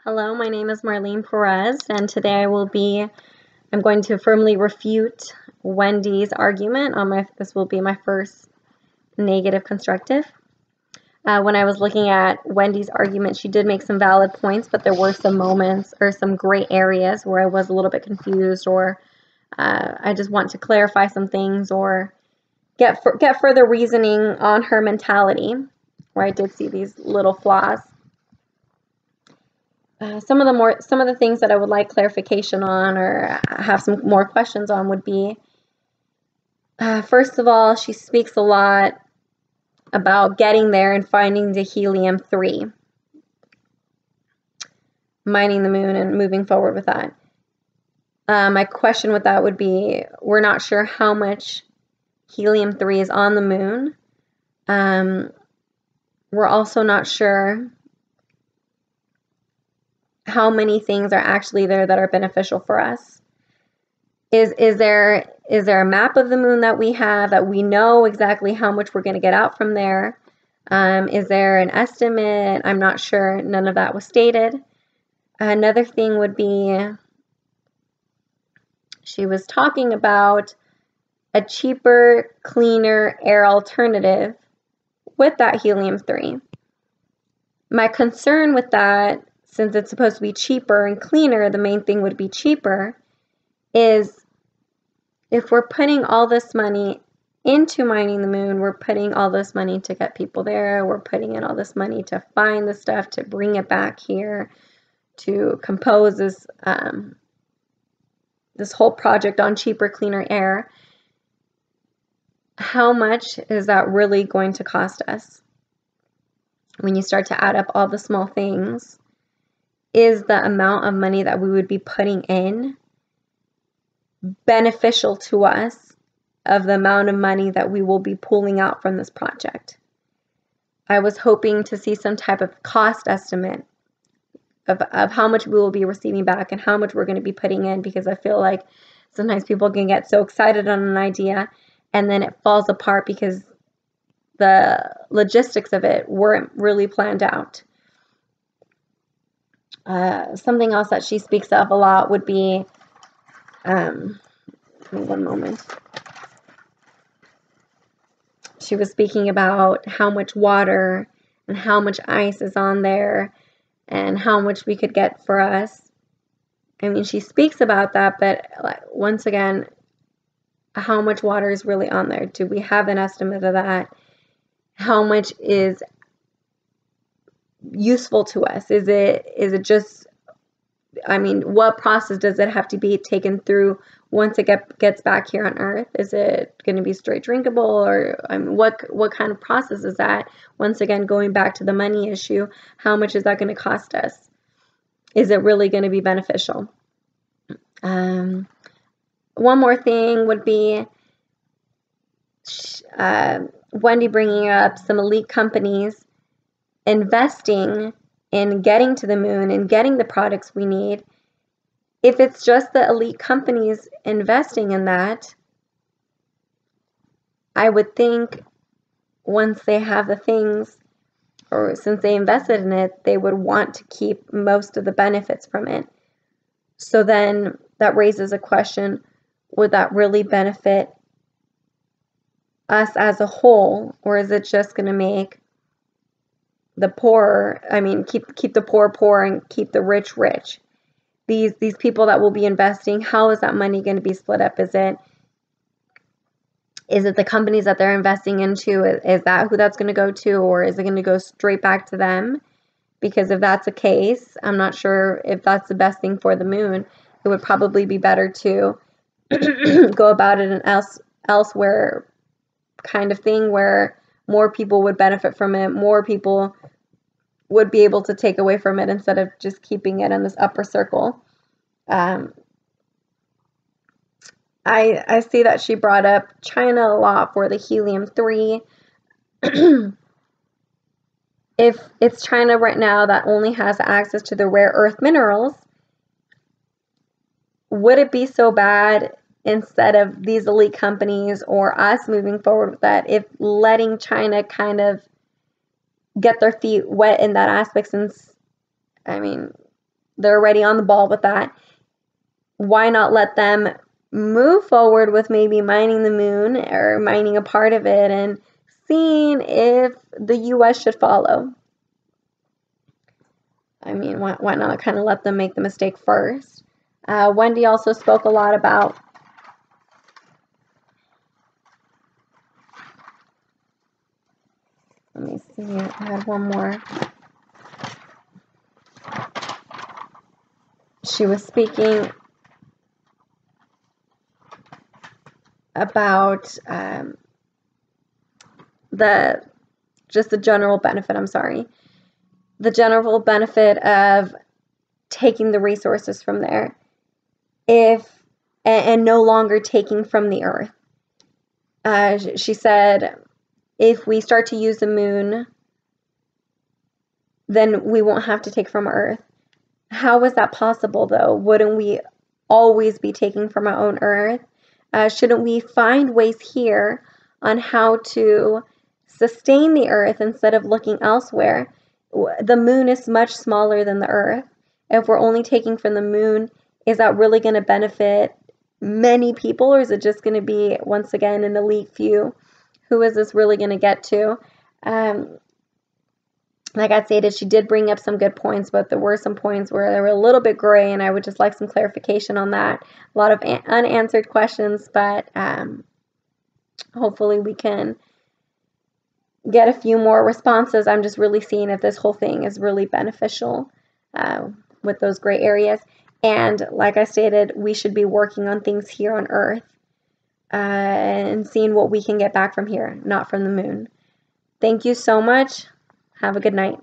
Hello, my name is Marlene Perez, and today I'm going to firmly refute Wendy's argument on this will be my first negative constructive. When I was looking at Wendy's argument, she did make some valid points, but there were some moments or some gray areas where I was a little bit confused, or I just want to clarify some things or get further reasoning on her mentality, where I did see these little flaws. Some of the things that I would like clarification on or have some more questions on would be, first of all, she speaks a lot about getting there and finding the helium-3, mining the moon and moving forward with that. My question with that would be, we're not sure how much helium-3 is on the moon. We're also not sure how many things are actually there that are beneficial for us. Is there a map of the moon that we have that we know exactly how much we're going to get out from there? Is there an estimate? I'm not sure. None of that was stated. Another thing would be, she was talking about a cheaper, cleaner air alternative with that helium-3. My concern with that, since it's supposed to be cheaper and cleaner, the main thing would be cheaper, is if we're putting all this money into mining the moon, we're putting all this money to get people there, we're putting in all this money to find the stuff, to bring it back here, to compose this, this whole project on cheaper, cleaner air. How much is that really going to cost us? When you start to add up all the small things, is the amount of money that we would be putting in beneficial to us of the amount of money that we will be pulling out from this project? I was hoping to see some type of cost estimate of how much we will be receiving back and how much we're going to be putting in, because I feel like sometimes people can get so excited on an idea and then it falls apart because the logistics of it weren't really planned out. Something else that she speaks of a lot would be, one moment. She was speaking about how much water and how much ice is on there and how much we could get for us. I mean, she speaks about that, but once again, how much water is really on there? Do we have an estimate of that? How much is useful to us? Is it just, I mean, what process does it have to be taken through once it gets back here on Earth? Is it going to be straight drinkable, or I mean, what kind of process is that? Once again, going back to the money issue, how much is that going to cost us? Is it really going to be beneficial? One more thing would be Wendy bringing up some elite companies investing in getting to the moon and getting the products we need. If it's just the elite companies investing in that, I would think once they have the things, or since they invested in it, they would want to keep most of the benefits from it. So then that raises a question, would that really benefit us as a whole, or is it just going to make the poor, I mean, keep the poor poor and keep the rich rich? These people that will be investing, how is that money going to be split up? Is it the companies that they're investing into? Is that who that's going to go to, or is it going to go straight back to them? Because if that's the case, I'm not sure if that's the best thing for the moon. It would probably be better to go about it an elsewhere kind of thing, where more people would benefit from it, more people would be able to take away from it, instead of just keeping it in this upper circle. I see that she brought up China a lot for the helium-3. If it's China right now that only has access to the rare earth minerals, would it be so bad, instead of these elite companies or us moving forward with that, if letting China kind of get their feet wet in that aspect? Since, I mean, they're already on the ball with that. Why not let them move forward with maybe mining the moon or mining a part of it and seeing if the US should follow? I mean, why not kind of let them make the mistake first? Wendy also spoke a lot about let me see, I had one more. She was speaking about the general benefit, the general benefit of taking the resources from there and no longer taking from the earth. She said, if we start to use the moon, then we won't have to take from Earth. How is that possible, though? Wouldn't we always be taking from our own Earth? Shouldn't we find ways here on how to sustain the Earth instead of looking elsewhere? The moon is much smaller than the Earth. If we're only taking from the moon, is that really going to benefit many people, or is it just going to be, once again, an elite few? Who is this really going to get to? Like I stated, she did bring up some good points, but there were some points where they were a little bit gray, and I would just like some clarification on that. A lot of unanswered questions, but hopefully we can get a few more responses. I'm just really seeing if this whole thing is really beneficial with those gray areas. And like I stated, we should be working on things here on Earth and seeing what we can get back from here, not from the moon. Thank you so much. Have a good night.